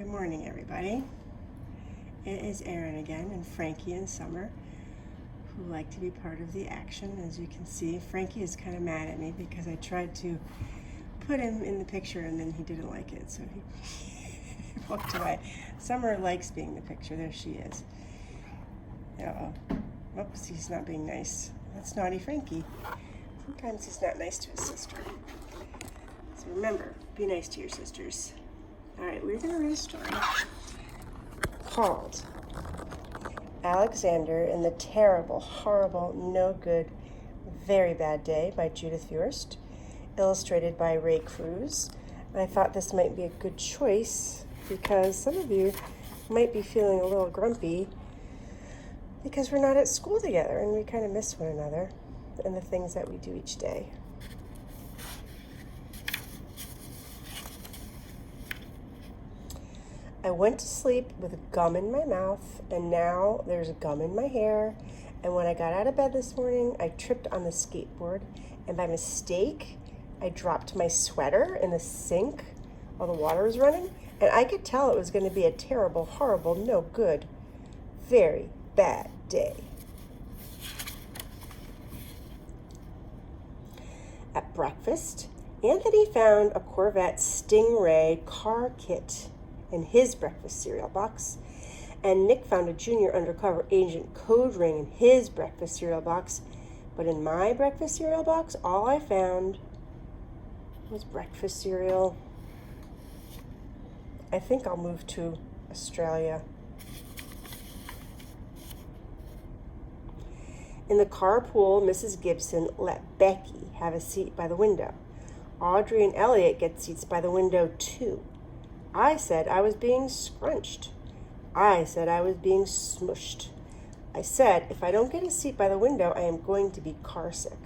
Good morning, everybody. It is Erin again, and Frankie and Summer, who like to be part of the action. As you can see, Frankie is kind of mad at me because I tried to put him in the picture and then he didn't like it, so he walked away. Summer likes being in the picture. There she is. Uh-oh. Oops, he's not being nice. That's naughty Frankie. Sometimes he's not nice to his sister. So remember, be nice to your sisters. All right, we're going to read a story called Alexander and the Terrible, Horrible, No Good, Very Bad Day by Judith Viorst, illustrated by Ray Cruz. And I thought this might be a good choice because some of you might be feeling a little grumpy because we're not at school together and we kind of miss one another and the things that we do each day. I went to sleep with gum in my mouth, and now there's gum in my hair. And when I got out of bed this morning, I tripped on the skateboard, and by mistake, I dropped my sweater in the sink while the water was running, and I could tell it was going to be a terrible, horrible, no good, very bad day. At breakfast, Anthony found a Corvette Stingray car kit in his breakfast cereal box, and Nick found a junior undercover agent code ring in his breakfast cereal box. But in my breakfast cereal box, all I found was breakfast cereal. I think I'll move to Australia. In the carpool, Mrs. Gibson let Becky have a seat by the window. Audrey and Elliot get seats by the window too. I said I was being scrunched. I said I was being smushed. I said if I don't get a seat by the window, I am going to be car sick.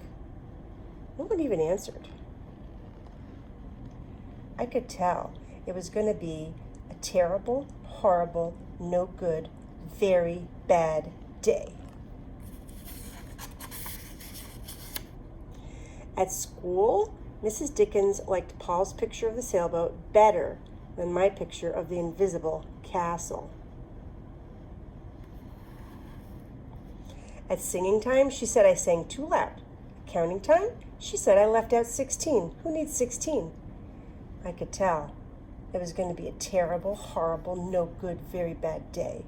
No one even answered. I could tell it was going to be a terrible, horrible, no good, very bad day. At school, Mrs. Dickens liked Paul's picture of the sailboat better than my picture of the invisible castle. At singing time, she said I sang too loud. Counting time, she said I left out 16. Who needs 16? I could tell it was going to be a terrible, horrible, no good, very bad day.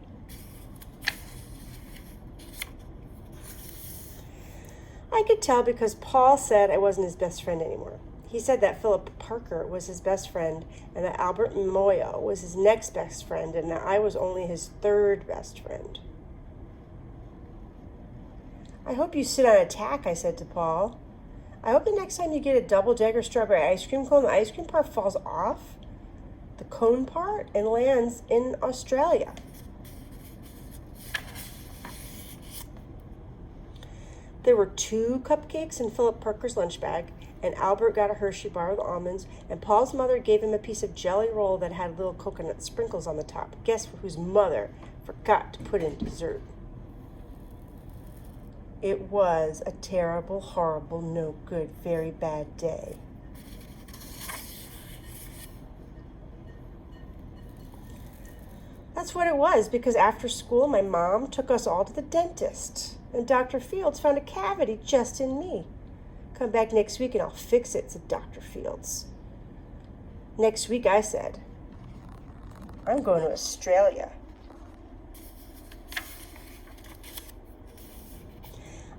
I could tell because Paul said I wasn't his best friend anymore. He said that Philip Parker was his best friend and that Albert Moyo was his next best friend and that I was only his third best friend. I hope you sit on a tack, I said to Paul. I hope the next time you get a double-decker strawberry ice cream cone, the ice cream part falls off the cone part and lands in Australia. There were 2 cupcakes in Philip Parker's lunch bag, and Albert got a Hershey bar with almonds, and Paul's mother gave him a piece of jelly roll that had little coconut sprinkles on the top. Guess whose mother forgot to put in dessert? It was a terrible, horrible, no good, very bad day. That's what it was, because after school, my mom took us all to the dentist, and Dr. Fields found a cavity just in me. Come back next week and I'll fix it, said Dr. Fields. Next week, I said, I'm going to Australia.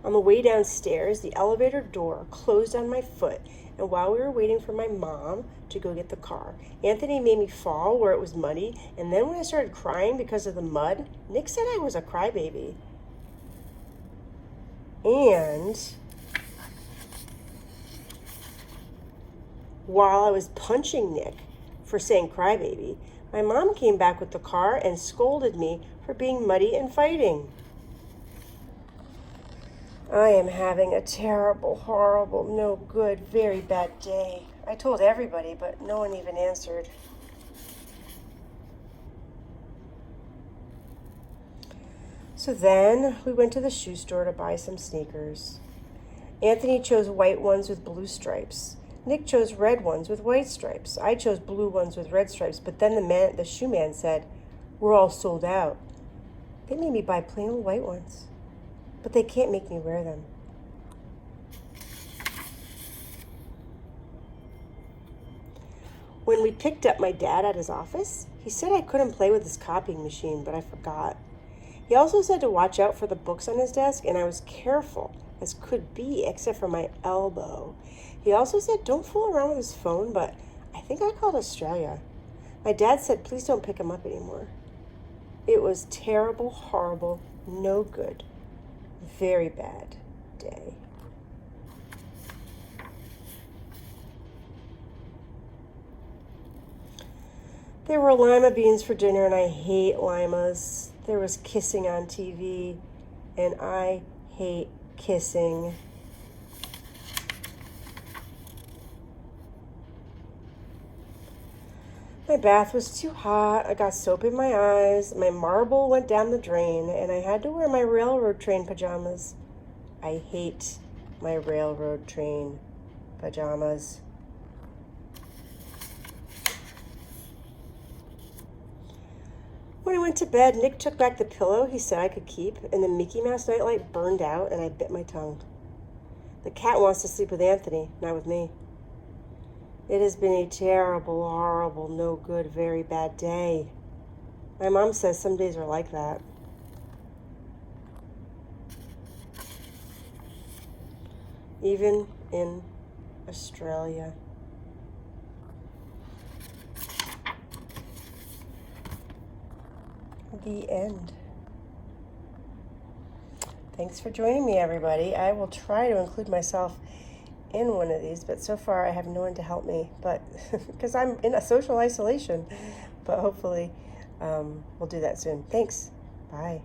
On the way downstairs, the elevator door closed on my foot, and while we were waiting for my mom to go get the car, Anthony made me fall where it was muddy, and then when I started crying because of the mud, Nick said I was a crybaby. And while I was punching Nick for saying crybaby, my mom came back with the car and scolded me for being muddy and fighting. I am having a terrible, horrible, no good, very bad day. I told everybody, but no one even answered. So then we went to the shoe store to buy some sneakers. Anthony chose white ones with blue stripes. Nick chose red ones with white stripes. I chose blue ones with red stripes, but then the shoe man said, we're all sold out. They made me buy plain old white ones, but they can't make me wear them. When we picked up my dad at his office, he said I couldn't play with his copying machine, but I forgot. He also said to watch out for the books on his desk, and I was careful as could be, except for my elbow. He also said don't fool around with his phone, but I think I called Australia. My dad said please don't pick him up anymore. It was terrible, horrible, no good, very bad day. There were lima beans for dinner, and I hate limas. There was kissing on TV, and I hate kissing. My bath was too hot. I got soap in my eyes. My marble went down the drain, and I had to wear my railroad train pajamas. I hate my railroad train pajamas. When I went to bed, Nick took back the pillow he said I could keep, and the Mickey Mouse nightlight burned out, and I bit my tongue. The cat wants to sleep with Anthony, not with me. It has been a terrible, horrible, no good, very bad day. My mom says some days are like that. Even in Australia. The end. Thanks for joining me, everybody. I will try to include myself in one of these, but so far I have no one to help me, but because I'm in a social isolation, but hopefully we'll do that soon. Thanks. Bye.